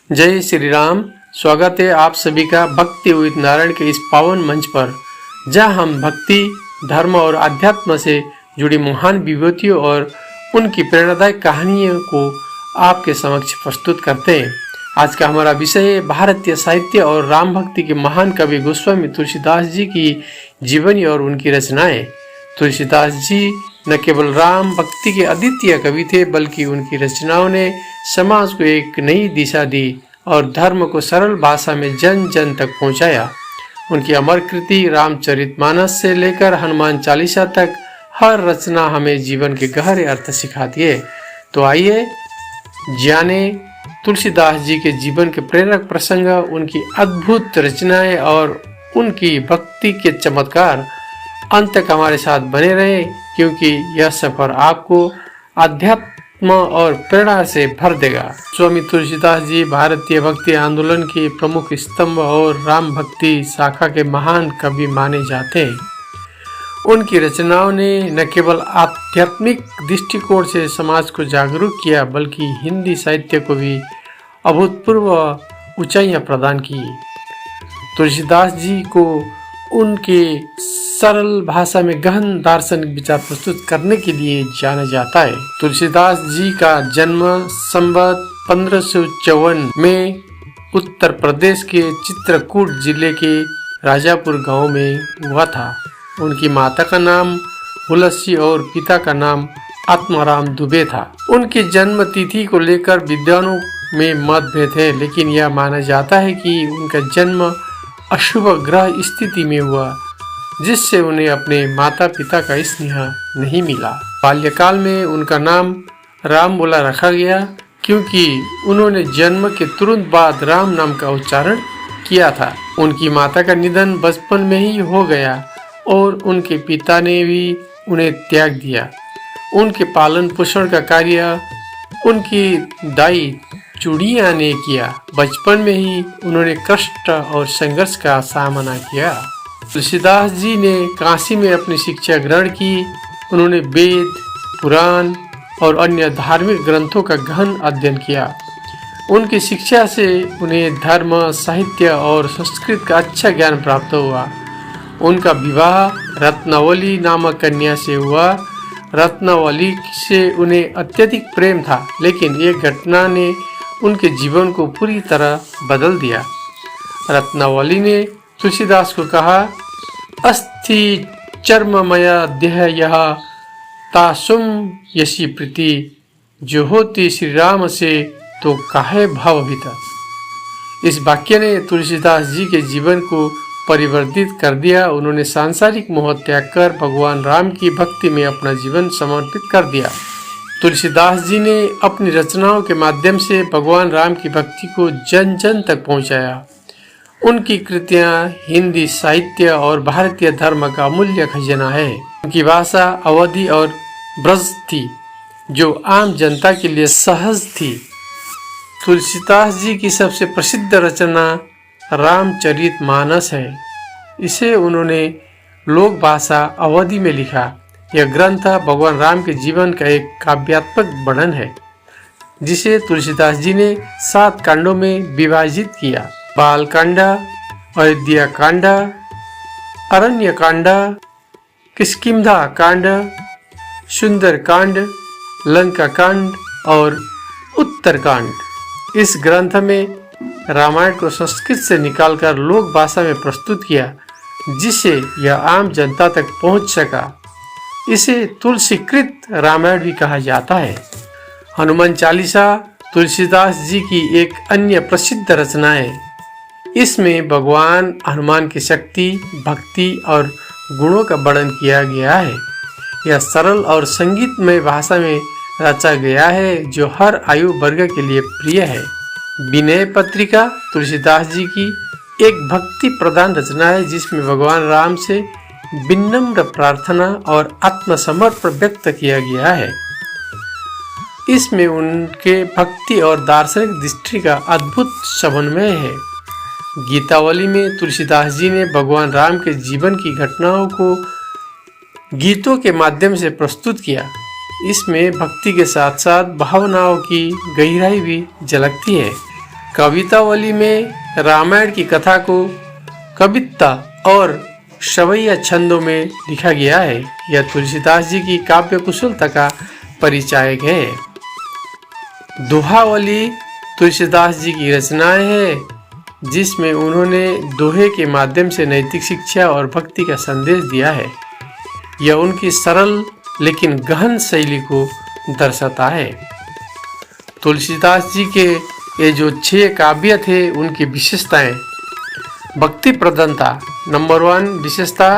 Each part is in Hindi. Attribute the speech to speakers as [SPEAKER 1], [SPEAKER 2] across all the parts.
[SPEAKER 1] जय श्री राम। स्वागत है आप सभी का भक्ति विद नारायण के इस पावन मंच पर, जहां हम भक्ति, धर्म और अध्यात्म से जुड़ी महान विभूतियों और उनकी प्रेरणादायक कहानियों को आपके समक्ष प्रस्तुत करते हैं। आज का हमारा विषय है भारतीय साहित्य और राम भक्ति के महान कवि गोस्वामी तुलसीदास जी की जीवनी और उनकी रचनाएं। तुलसीदास जी न केवल राम भक्ति के अद्वितीय कवि थे, बल्कि उनकी रचनाओं ने समाज को एक नई दिशा दी और धर्म को सरल भाषा में जन जन तक पहुंचाया। उनकी अमर कृति रामचरितमानस से लेकर हनुमान चालीसा तक हर रचना हमें जीवन के गहरे अर्थ सिखाती है। तो आइए जाने तुलसीदास जी के जीवन के प्रेरक प्रसंग, उनकी अद्भुत रचनाएं और उनकी भक्ति के चमत्कार। अंत तक हमारे साथ बने रहे, क्योंकि यह सफर आपको अध्यात्म और प्रेरणा से भर देगा। स्वामी तुलसीदास जी भारतीय भक्ति आंदोलन के प्रमुख स्तंभ और राम भक्ति शाखा के महान कवि माने जाते हैं। उनकी रचनाओं ने न केवल आध्यात्मिक दृष्टिकोण से समाज को जागरूक किया, बल्कि हिंदी साहित्य को भी अभूतपूर्व ऊंचाइयां प्रदान की। तुलसीदास जी को उनके सरल भाषा में गहन दार्शनिक विचार प्रस्तुत करने के लिए जाना जाता है। तुलसीदास जी का जन्म संवत 1554 में उत्तर प्रदेश के चित्रकूट जिले के राजापुर गांव में हुआ था। उनकी माता का नाम हुलसी और पिता का नाम आत्माराम दुबे था। उनकी जन्म तिथि को लेकर विद्वानों में मतभेद है, लेकिन यह माना जाता है कि उनका जन्म अशुभ ग्रह स्थिति में हुआ, जिससे उन्हें अपने माता पिता का स्नेह नहीं मिला। बाल्यकाल में उनका नाम राम बोला रखा गया, क्योंकि उन्होंने जन्म के तुरंत बाद राम नाम का उच्चारण किया था। उनकी माता का निधन बचपन में ही हो गया और उनके पिता ने भी उन्हें त्याग दिया। उनके पालन पोषण का कार्य उनकी दाई चूड़िया ने किया। बचपन में ही उन्होंने कष्ट और संघर्ष का सामना किया। तुलसीदास जी ने काशी में अपनी शिक्षा ग्रहण की। उन्होंने वेद, पुराण और अन्य धार्मिक ग्रंथों का गहन अध्ययन किया। उनकी शिक्षा से उन्हें धर्म, साहित्य और संस्कृत का अच्छा ज्ञान प्राप्त हुआ। उनका विवाह रत्नावली नामक कन्या से हुआ। रत्नावली से उन्हें अत्यधिक प्रेम था, लेकिन एक घटना ने उनके जीवन को पूरी तरह बदल दिया। रत्नावली ने तुलसीदास को कहा, अस्थि चर्ममय देह यह तासुम यशी प्रीति, जो होती श्री राम से तो काहे भाव भीतर। इस वाक्य ने तुलसीदास जी के जीवन को परिवर्तित कर दिया। उन्होंने सांसारिक मोह त्याग कर भगवान राम की भक्ति में अपना जीवन समर्पित कर दिया। तुलसीदास जी ने अपनी रचनाओं के माध्यम से भगवान राम की भक्ति को जन जन तक पहुंचाया। उनकी कृतियां हिंदी साहित्य और भारतीय धर्म का अमूल्य खजाना है। उनकी भाषा अवधी और ब्रज थी, जो आम जनता के लिए सहज थी। तुलसीदास जी की सबसे प्रसिद्ध रचना रामचरितमानस है। इसे उन्होंने लोक भाषा अवधी में लिखा। यह ग्रंथ भगवान राम के जीवन का एक काव्यात्मक वर्णन है, जिसे तुलसीदास जी ने 7 कांडों में विभाजित किया। बाल कांड, अयोध्या कांड, अरण्य कांड, किष्किंधा कांड, सुंदर कांड, लंका कांड और उत्तर कांड। इस ग्रंथ में रामायण को संस्कृत से निकालकर लोक भाषा में प्रस्तुत किया, जिससे यह आम जनता तक पहुंच सका। इसे तुलसीकृत रामायण भी कहा जाता है। हनुमान चालीसा तुलसीदास जी की एक अन्य प्रसिद्ध रचना है। इसमें भगवान हनुमान की शक्ति, भक्ति और गुणों का वर्णन किया गया है। यह सरल और संगीतमय भाषा में रचा गया है, जो हर आयु वर्ग के लिए प्रिय है। विनय पत्रिका तुलसीदास जी की एक भक्ति प्रधान रचना है, जिसमें भगवान राम से विनम्र प्रार्थना और आत्मसमर्पण व्यक्त किया गया है। इसमें उनके भक्ति और दार्शनिक दृष्टि का अद्भुत समन्वय है। गीतावली में तुलसीदास जी ने भगवान राम के जीवन की घटनाओं को गीतों के माध्यम से प्रस्तुत किया। इसमें भक्ति के साथ साथ भावनाओं की गहराई भी झलकती है। कवितावली में रामायण की कथा को कविता और शवैया छंदों में लिखा गया है। यह तुलसीदास जी की काव्य कुशलता का परिचायक है। दोहावली तुलसीदास जी की रचनाएं हैं जिसमें उन्होंने दोहे के माध्यम से नैतिक शिक्षा और भक्ति का संदेश दिया है। यह उनकी सरल लेकिन गहन शैली को दर्शाता है। तुलसीदास जी के ये जो 6 काव्य थे उनकी विशेषताएं। भक्ति प्रधानता नंबर 1 विशेषता,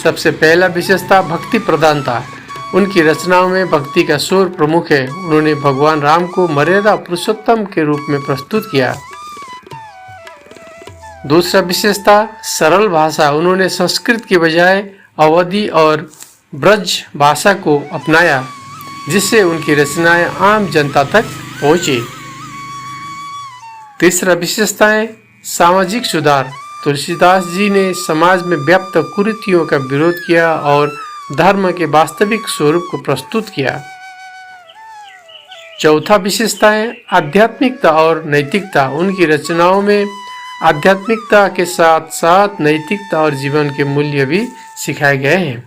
[SPEAKER 1] सबसे पहला विशेषता भक्ति प्रधानता। उनकी रचनाओं में भक्ति का स्वर प्रमुख है। उन्होंने भगवान राम को मर्यादा पुरुषोत्तम के रूप में प्रस्तुत किया। दूसरा विशेषता सरल भाषा। उन्होंने संस्कृत के बजाय अवधी और ब्रज भाषा को अपनाया जिससे उनकी रचनाएं आम जनता तक पहुंची। तीसरा विशेषता है सामाजिक सुधार। तुलसीदास जी ने समाज में व्याप्त कुरीतियों का विरोध किया और धर्म के वास्तविक स्वरूप को प्रस्तुत किया। चौथा विशेषता है आध्यात्मिकता और नैतिकता। उनकी रचनाओं में आध्यात्मिकता के साथ साथ नैतिकता और जीवन के मूल्य भी सिखाए गए हैं।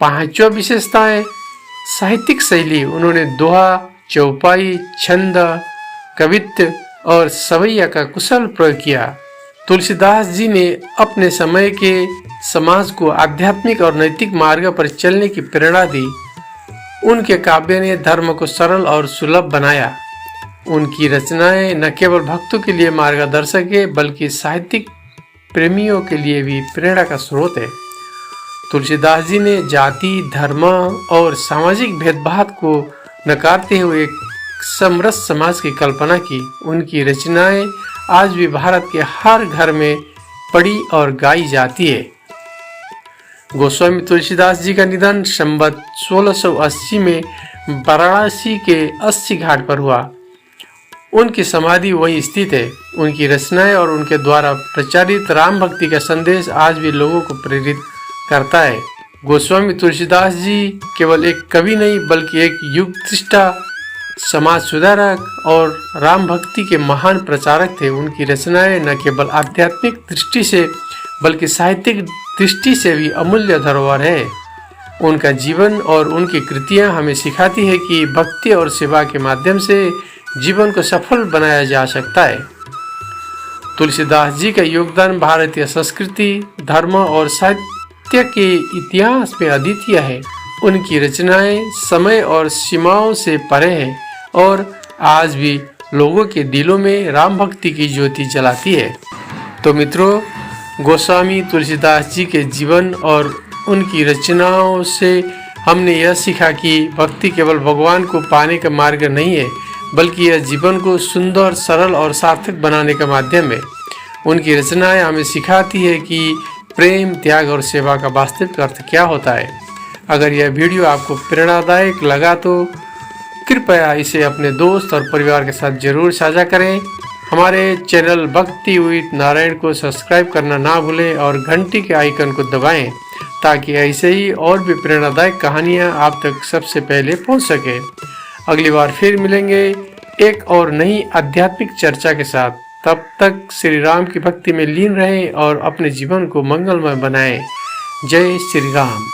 [SPEAKER 1] पांचवा विशेषता है साहित्यिक शैली। उन्होंने दोहा, चौपाई, छंद, कवित्व और सवैया का कुशल प्रयोग किया। तुलसीदास जी ने अपने समय के समाज को आध्यात्मिक और नैतिक मार्ग पर चलने की प्रेरणा दी। उनके काव्य ने धर्म को सरल और सुलभ बनाया। उनकी रचनाएं न केवल भक्तों के लिए मार्गदर्शक है बल्कि साहित्यिक प्रेमियों के लिए भी प्रेरणा का स्रोत है। तुलसीदास जी ने जाति, धर्म और सामाजिक भेदभाव को नकारते हुए एक समरस समाज की कल्पना की। उनकी रचनाएं आज भी भारत के हर घर में पढ़ी और गाई जाती है। गोस्वामी तुलसीदास जी का निधन संवत 1680 में वाराणसी के 80 घाट पर हुआ। उनकी समाधि वहीं स्थित है। उनकी रचनाएं और उनके द्वारा प्रचारित राम भक्ति का संदेश आज भी लोगों को प्रेरित करता है। गोस्वामी तुलसीदास जी केवल एक कवि नहीं बल्कि एक युग दृष्टा, समाज सुधारक और राम भक्ति के महान प्रचारक थे। उनकी रचनाएं न केवल आध्यात्मिक दृष्टि से बल्कि साहित्यिक दृष्टि से भी अमूल्य धरोहर है। उनका जीवन और उनकी कृतियां हमें सिखाती है कि भक्ति और सेवा के माध्यम से जीवन को सफल बनाया जा सकता है। तुलसीदास जी का योगदान भारतीय संस्कृति, धर्म और साहित्य के इतिहास में अद्वितीय है। उनकी रचनाएं समय और सीमाओं से परे हैं और आज भी लोगों के दिलों में राम भक्ति की ज्योति जलाती है। तो मित्रों, गोस्वामी तुलसीदास जी के जीवन और उनकी रचनाओं से हमने यह सीखा कि भक्ति केवल भगवान को पाने का मार्ग नहीं है बल्कि यह जीवन को सुंदर, सरल और सार्थक बनाने का माध्यम है। उनकी रचनाएं हमें सिखाती है कि प्रेम, त्याग और सेवा का वास्तविक अर्थ क्या होता है। अगर यह वीडियो आपको प्रेरणादायक लगा तो कृपया इसे अपने दोस्त और परिवार के साथ जरूर साझा करें। हमारे चैनल भक्ति विद नारायण को सब्सक्राइब करना ना भूलें और घंटी के आइकन को दबाएं ताकि ऐसे ही और भी प्रेरणादायक कहानियां आप तक सबसे पहले पहुंच सके। अगली बार फिर मिलेंगे एक और नई आध्यात्मिक चर्चा के साथ। तब तक श्री राम की भक्ति में लीन रहें और अपने जीवन को मंगलमय बनाएं। जय श्री राम।